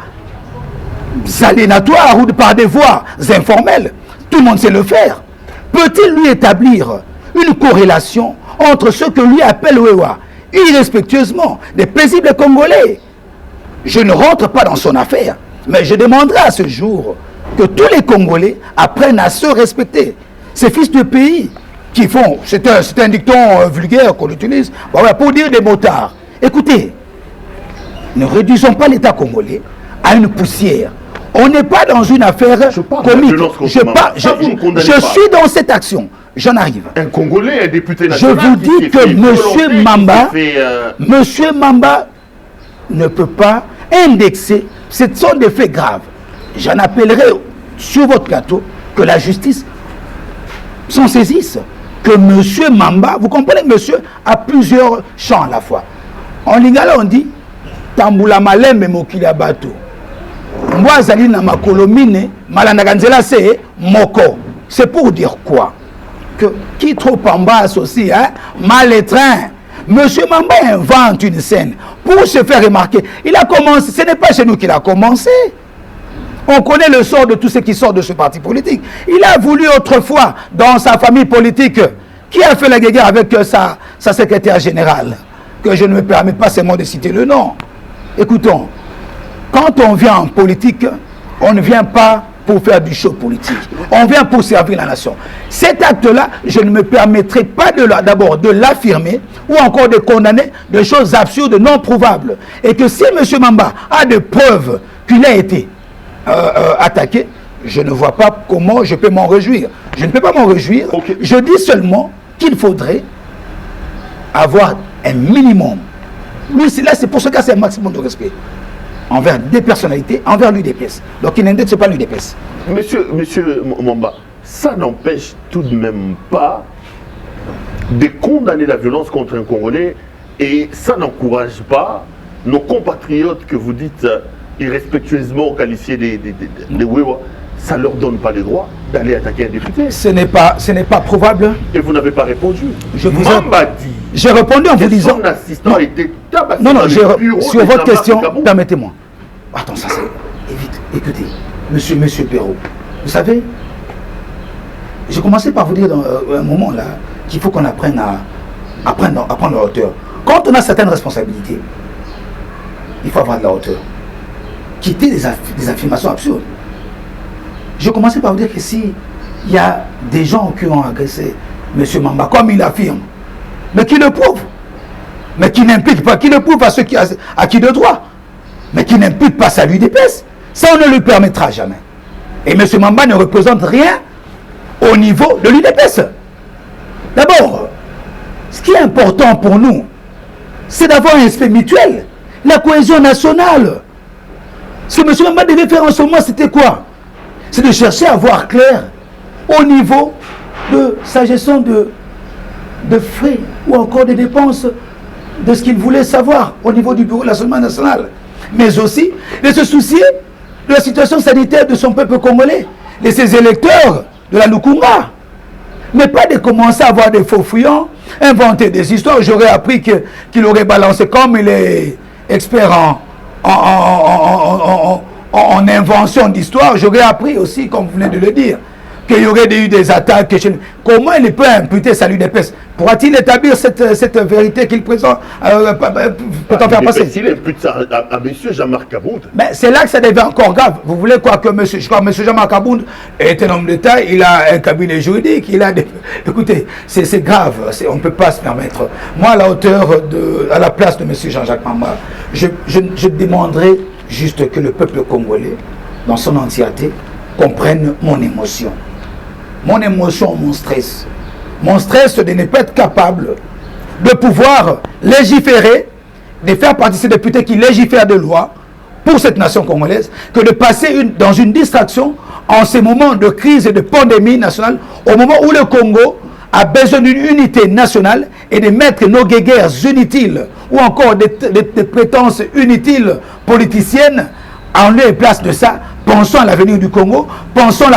aliénatoires ou par des voies informelles. Tout le monde sait le faire. Peut-il lui établir une corrélation entre ce que lui appelle Wewa, irrespectueusement, des paisibles Congolais? Je ne rentre pas dans son affaire, mais je demanderai à ce jour que tous les Congolais apprennent à se respecter. Ces fils de pays qui font, c'est un dicton vulgaire qu'on utilise, pour dire des motards. Écoutez, ne réduisons pas l'État congolais à une poussière. On n'est pas dans une affaire comique. Je suis dans cette action. J'en arrive. Un Congolais, un député national. Je vous dis que M. Mamba ne peut pas indexer. Ce sont des faits graves. J'en appellerai sur votre plateau que la justice s'en saisisse. Que M. Mamba, vous comprenez, monsieur, a plusieurs champs à la fois. En lingala, on dit Tambula malembe mokili bato. Moi, zali na makolomine, malandaganzela c'est moko. C'est pour dire quoi? Que qui trop en bas aussi, hein, mal étreint. Monsieur Mamba invente une scène pour se faire remarquer. Il a commencé, ce n'est pas chez nous qu'il a commencé. On connaît le sort de tous ceux qui sortent de ce parti politique. Il a voulu autrefois, dans sa famille politique, qui a fait la guerre avec sa secrétaire générale, que je ne me permets pas seulement de citer le nom. Écoutons, quand on vient en politique, on ne vient pas pour faire du show politique. On vient pour servir la nation. Cet acte-là, je ne me permettrai pas d'abord de l'affirmer ou encore de condamner de choses absurdes, non prouvables. Et que si M. Mamba a des preuves qu'il a été attaqué, je ne vois pas comment je peux m'en réjouir. Je ne peux pas m'en réjouir. Okay. Je dis seulement qu'il faudrait avoir un minimum. Lui, là, c'est pour ce cas, c'est un maximum de respect envers des personnalités, envers l'UDPS. Donc il n'indexe pas l'UDPS. Monsieur Mamba, ça n'empêche tout de même pas de condamner la violence contre un Congolais et ça n'encourage pas nos compatriotes que vous dites irrespectueusement qualifiés de Wewa. Ça ne leur donne pas le droit d'aller attaquer un député. Ce n'est pas probable. Et vous n'avez pas répondu. Mamba dit. J'ai répondu en vous disant. Son assistant était tabassé. Non, sur votre question, permettez-moi. Attends, ça c'est. Écoutez, monsieur Perrault, vous savez, j'ai commencé par vous dire dans un moment là qu'il faut qu'on apprenne à prendre la hauteur. quand on a certaines responsabilités, il faut avoir de la hauteur. Quitter des affirmations absurdes. Je commençais par vous dire que si il y a des gens qui ont agressé M. Mamba, comme il affirme, mais qui le prouvent, mais qui n'implique pas, qui le prouve à ceux qui à qui de droit, mais qui n'implique pas sa l'UDPS, ça on ne lui permettra jamais. Et M. Mamba ne représente rien au niveau de l'UDPS. D'abord, ce qui est important pour nous, c'est d'avoir un respect mutuel, la cohésion nationale. Ce que M. Mamba devait faire en ce moment, c'était quoi? C'est de chercher à voir clair au niveau de sa gestion de frais ou encore des dépenses de ce qu'il voulait savoir au niveau du bureau de l'Assemblée nationale. Mais aussi de se soucier de la situation sanitaire de son peuple congolais, de ses électeurs de la Lukunga. Mais pas de commencer à avoir des faux fuyants, inventer des histoires. J'aurais appris qu'il aurait balancé, comme il est expert en invention d'histoire, j'aurais appris aussi, comme vous venez de le dire, qu'il y aurait eu des attaques. Comment il peut imputer sa l'UDPS? Pourra-t-il établir cette vérité qu'il présente, peut-on faire passer? S'il impute ça à M. Jean-Marc Kabound. Mais c'est là que ça devient encore grave. Vous voulez quoi que M. Jean-Marc Kabound est un homme d'État, il a un cabinet juridique, il a des... Écoutez, c'est grave, on ne peut pas se permettre. Moi, à la hauteur, à la place de M. Jean-Jacques Mamba, je demanderai juste que le peuple congolais, dans son entièreté, comprenne mon émotion. Mon émotion, mon stress. Mon stress de ne pas être capable de pouvoir légiférer, de faire partie de ces députés qui légifèrent des lois pour cette nation congolaise, que de passer dans une distraction en ces moments de crise et de pandémie nationale, au moment où le Congo a besoin d'une unité nationale et de mettre nos guerres inutiles ou encore des prétences inutiles politiciennes en lieu et place de ça. Pensons à l'avenir du Congo, pensons à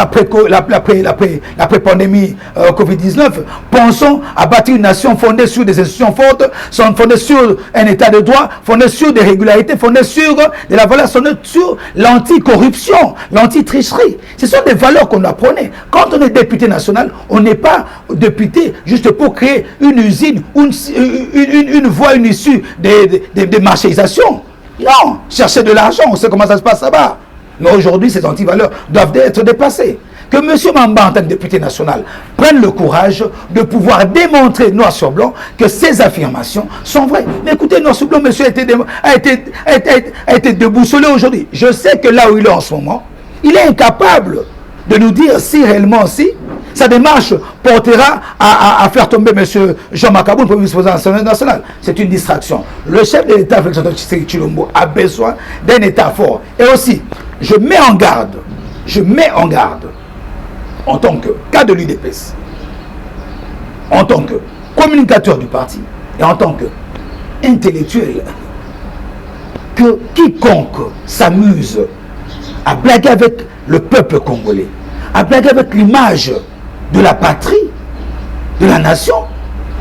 l'après-pandémie Covid-19, pensons à bâtir une nation fondée sur des institutions fortes, fondée sur un état de droit, fondée sur des régularités, fondée sur de la valeur, fondée sur l'anti-corruption, l'anti-tricherie. Ce sont des valeurs qu'on doit prôner. Quand on est député national, on n'est pas député juste pour créer une usine, une voie, une issue des marchandisations. Non, chercher de l'argent, on sait comment ça se passe là-bas. Mais aujourd'hui, ces antivaleurs doivent être dépassées. Que M. Mamba, en tant que député national, prenne le courage de pouvoir démontrer noir sur blanc que ces affirmations sont vraies. Mais écoutez, noir sur blanc, monsieur a été déboussolé aujourd'hui. Je sais que là où il est en ce moment, il est incapable de nous dire si réellement, si sa démarche portera à faire tomber M. Jean-Marc Kabound, Premier ministre de l'Assemblée nationale. C'est une distraction. Le chef de l'État, Félix Antoine Tshisekedi Tshilombo, a besoin d'un État fort. Et aussi, je mets en garde, en tant que cas de l'UDPS, en tant que communicateur du parti et en tant qu'intellectuel, que quiconque s'amuse à blaguer avec le peuple congolais, à blaguer avec l'image de la patrie, de la nation,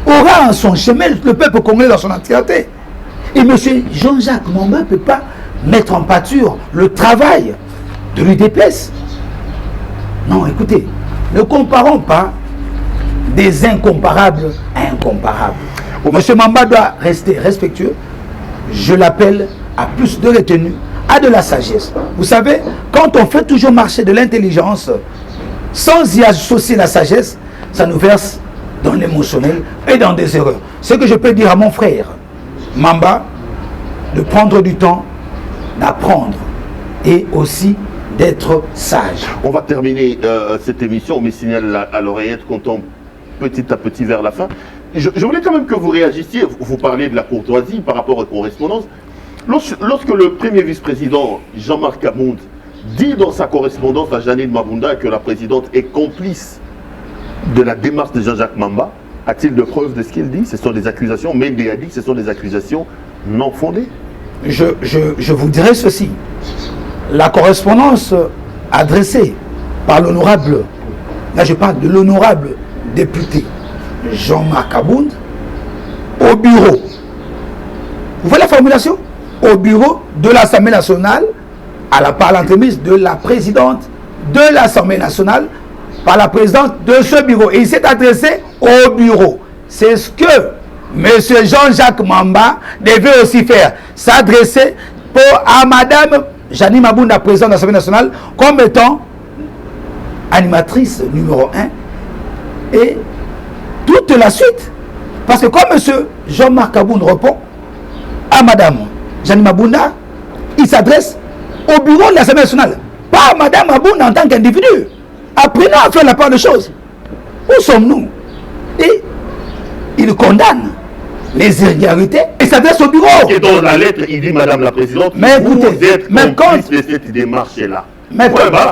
aura en son chemin le peuple congolais dans son entièreté. Et M. Jean-Jacques Mamba ne peut pas mettre en pâture le travail de l'UDPS. Non, écoutez, ne comparons pas des incomparables à incomparables. M. Mamba doit rester respectueux. Je l'appelle à plus de retenue, à de la sagesse. Vous savez, quand on fait toujours marcher de l'intelligence, sans y associer la sagesse, ça nous verse dans l'émotionnel et dans des erreurs. Ce que je peux dire à mon frère Mamba, de prendre du temps, d'apprendre et aussi d'être sage. On va terminer cette émission, on me signale à l'oreillette qu'on tombe petit à petit vers la fin. Je voulais quand même que vous réagissiez, vous parlez de la courtoisie par rapport aux correspondances. Lorsque le premier vice-président Jean-Marc Kabound dit dans sa correspondance à Janine Mabunda que la présidente est complice de la démarche de Jean-Jacques Mamba, a-t-il de preuves de ce qu'il dit? Ce sont des accusations, même il a dit que ce sont des accusations non fondées. Je vous dirai ceci. La correspondance adressée par l'honorable, là je parle de l'honorable député Jean-Marc Kabound, au bureau, vous voyez la formulation? Au bureau de l'Assemblée nationale, par l'entremise de la présidente de l'Assemblée nationale, par la présidente de ce bureau. Et il s'est adressé au bureau. C'est ce que Monsieur Jean-Jacques Mamba devait aussi faire s'adresser à Madame Janine Mabunda, présidente de l'Assemblée nationale, comme étant animatrice numéro 1 et toute la suite. Parce que quand monsieur Jean-Marc Aboun répond à Madame Janine Mabunda, il s'adresse au bureau de l'Assemblée nationale, pas à Madame Aboun en tant qu'individu. Apprenons à faire la part des choses. Où sommes-nous? Et il condamne les irrégularités et s'adresse au bureau. Et dans la lettre, il dit, Madame la Présidente, mais écoutez, vous êtes complice de cette démarche-là.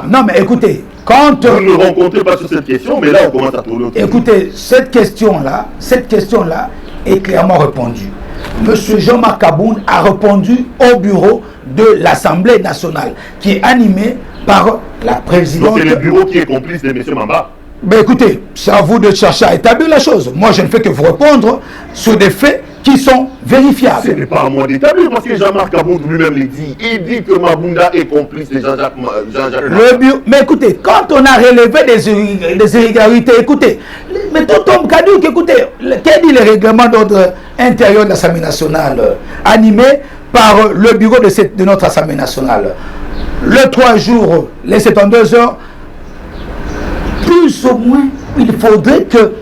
Non, mais écoutez, quand... Vous ne me rencontrez pas sur cette question, mais là, on commence à tourner autour. Écoutez, cette question-là est clairement répondue. Monsieur Jean-Marc Aboun a répondu au bureau de l'Assemblée nationale, qui est animé par la présidente... Donc c'est le bureau qui est complice de M. Mamba. Ben écoutez, c'est à vous de chercher à établir la chose. Moi, je ne fais que vous répondre sur des faits qui sont vérifiables. Ce n'est pas à moi d'établir, parce que Jean-Marc Aboun lui-même le dit. Il dit que Mabunda est complice de Jean-Jacques Mamba. Mais écoutez, quand on a relevé des irrégularités, écoutez, mais tout homme caduc, écoutez, quel dit le règlement d'ordre intérieur de l'Assemblée nationale, animé par le bureau de notre Assemblée nationale? Le 3 jours, les 72 heures, plus ou moins, il faudrait que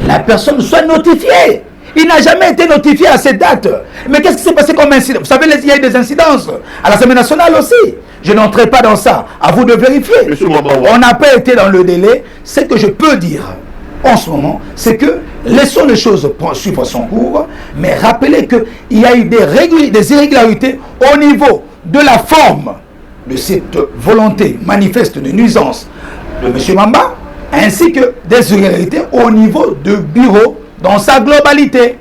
la personne soit notifiée. Il n'a jamais été notifié à cette date. Mais qu'est-ce qui s'est passé comme incident? Vous savez, il y a eu des incidences à l'Assemblée nationale aussi. Je n'entrerai pas dans ça. À vous de vérifier. On n'a pas été dans le délai. Ce que je peux dire en ce moment, c'est que laissons les choses suivre son cours, mais rappelez qu'il y a eu des irrégularités au niveau de la forme de cette volonté manifeste de nuisance de M. Mamba, ainsi que des irrégularités au niveau du bureau dans sa globalité.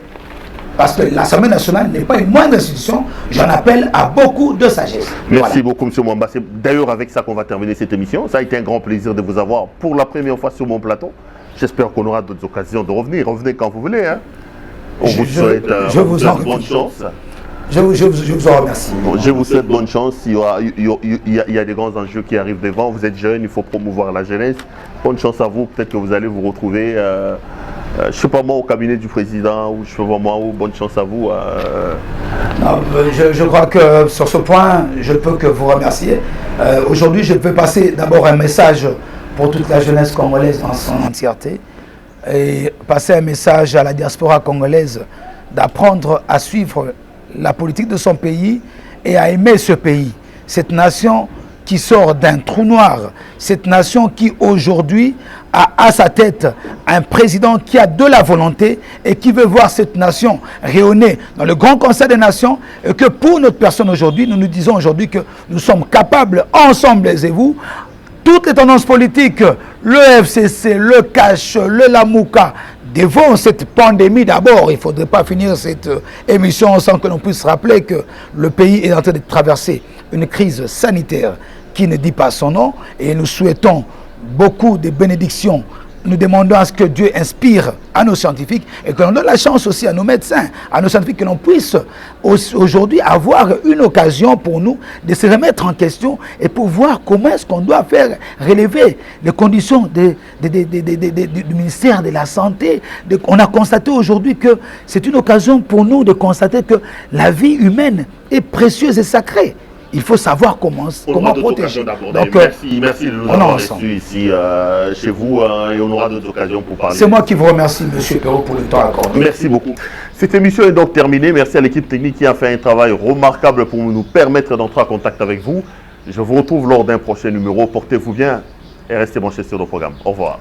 Parce que l'Assemblée nationale n'est pas une moindre institution, j'en appelle à beaucoup de sagesse. Merci beaucoup, M. Mamba. C'est d'ailleurs avec ça qu'on va terminer cette émission. Ça a été un grand plaisir de vous avoir pour la première fois sur mon plateau. J'espère qu'on aura d'autres occasions de revenir. Revenez quand vous voulez. Hein. On vous souhaite bonne chance. Je vous en remercie. Je vous souhaite bonne chance. Il y a des grands enjeux qui arrivent devant. Vous êtes jeune, il faut promouvoir la jeunesse. Bonne chance à vous. Peut-être que vous allez vous retrouver, je ne sais pas moi, au cabinet du président, ou je sais pas moi, ou bonne chance à vous. Non, je crois que sur ce point, je ne peux que vous remercier. Aujourd'hui, je peux passer d'abord un message pour toute la jeunesse congolaise dans son entièreté et passer un message à la diaspora congolaise d'apprendre à suivre la politique de son pays et à aimer ce pays. Cette nation qui sort d'un trou noir, cette nation qui aujourd'hui a à sa tête un président qui a de la volonté et qui veut voir cette nation rayonner dans le grand conseil des nations, et que pour notre personne aujourd'hui, nous nous disons aujourd'hui que nous sommes capables, ensemble et vous, toutes les tendances politiques, le FCC, le CACH, le Lamouka, devant cette pandémie d'abord, il ne faudrait pas finir cette émission sans que l'on puisse rappeler que le pays est en train de traverser une crise sanitaire qui ne dit pas son nom, et nous souhaitons beaucoup de bénédictions. Nous demandons à ce que Dieu inspire à nos scientifiques et que l'on donne la chance aussi à nos médecins, à nos scientifiques, que l'on puisse aujourd'hui avoir une occasion pour nous de se remettre en question et pour voir comment est-ce qu'on doit faire relever les conditions du ministère de la Santé. On a constaté aujourd'hui que c'est une occasion pour nous de constater que la vie humaine est précieuse et sacrée. Il faut savoir comment protéger. Donc, merci de nous avoir reçus ici chez vous et on aura d'autres occasions pour parler. C'est moi qui vous remercie, M. Perrault, pour le temps accordé. Merci beaucoup. Cette émission est donc terminée. Merci à l'équipe technique qui a fait un travail remarquable pour nous permettre d'entrer en contact avec vous. Je vous retrouve lors d'un prochain numéro. Portez-vous bien et restez branchés sur nos programmes. Au revoir.